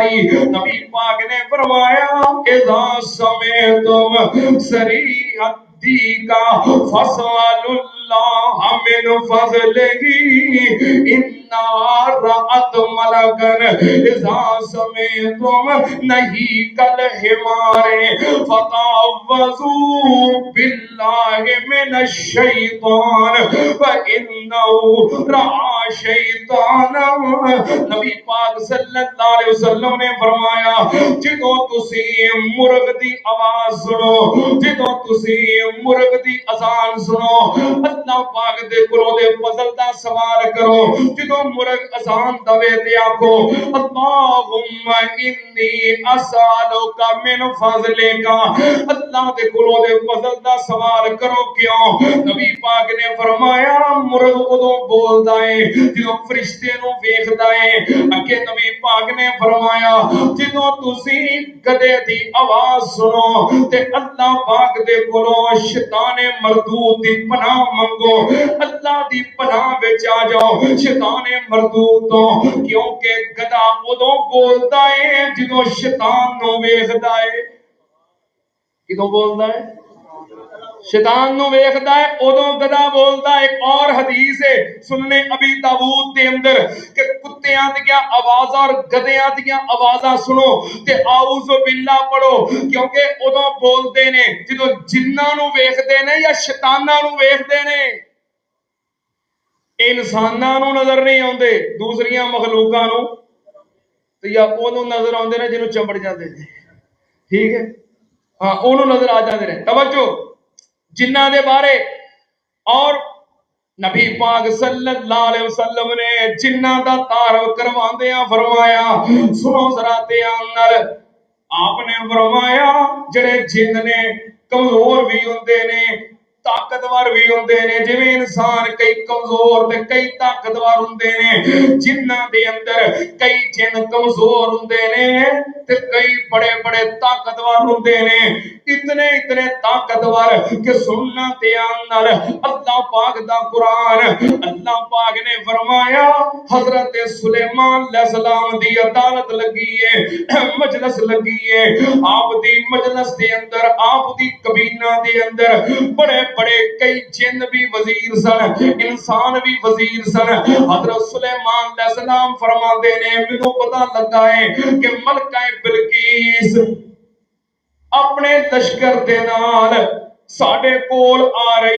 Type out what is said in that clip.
جاری نبی پاک نے فرمایا اذا سمعتم صریحۃ کا فاسأل اللہ من فضلہ ان رأت ملکن اذا سمعتم نہیک الحمار فتعوذوا باللہ من الشیطان فإنہ رأى شیطانا نبی پاک صلی اللہ علیہ وسلم نے فرمایا جدوں تسی مرغ دی آواز سنو جدوں تسی مرغ دی اذان سنو اللہ پاک دے کولوں دے فضل دا سوال کرو جدوں مرغ اذان دوے تے آکھو اللہم انی اسالک من فضلک اللہ دے کولوں دے فضل دا سوال کرو کیوں نبی پاک نے فرمایا مرغ اودوں بولدا ہے جدوں فرشتے نو ویکھدا ہے اگے نبی پاک نے فرمایا جدوں تسی گدے دی آواز سنو تے اللہ پاک دے کولوں شیطان مردود دی پناہ منگو اللہ دی پناہ وچ آ جاؤ شیطان مردود تو کیونکہ گدا اودوں بولدا ہے جدوں شیطان نو ویکھدا ہے کدوں بولدا ہے شیطان نو ویکھدا ہے اودوں گدا بولدا ہے ایک اور حدیث ہے سننے ابی داؤد دے اندر کہ کتیاں دیاں آوازاں اور گدیاں دیاں آوازاں سنو تے اعوذ باللہ پڑھو کیونکہ اودوں بولدے نے جدوں جناں نو ویکھدے نے یا شیطاناں نو ویکھدے نے انساناں نو نظر نہیں آوندے دوسریاں مخلوقاں نو تے یا اونوں نظر آوندے نے جنوں چمڑ جاندے نے ٹھیک ہے ہاں اونوں نظر آ جاندے نے توجہ جنہ دے بارے اور نبی پاک صلی اللہ علیہ وسلم نے جنہ دا تعارف کرواندیاں فرمایا سنو ذرا دھیان نال آپ نے فرمایا جڑے جن نے کمزور بھی ہوندے نے طاقتور بھی ہوندے نے جویں انسان کئی کمزور تے کئی طاقتور ہوندے نے جنہاں دے اندر کئی جن کمزور ہوندے نے تے کئی بڑے بڑے طاقتور ہوندے نے اتنے طاقتور کہ سننا دھیان نال اللہ پاک دا قرآن اللہ پاک نے فرمایا حضرت سلیمان علیہ السلام دی عدالت لگی ہے مجلس لگی ہے آپ دی مجلس دے اندر آپ دی کابینہ دے اندر بڑے بڑے کئی جن بھی وزیر سن انسان بھی وزیر سن حضرت سلیمان علیہ السلام فرماندے نے مینوں پتہ لگا ہے کہ ملکہ بلقیس اپنے لشکر دے نال ساڈے کول آ رہی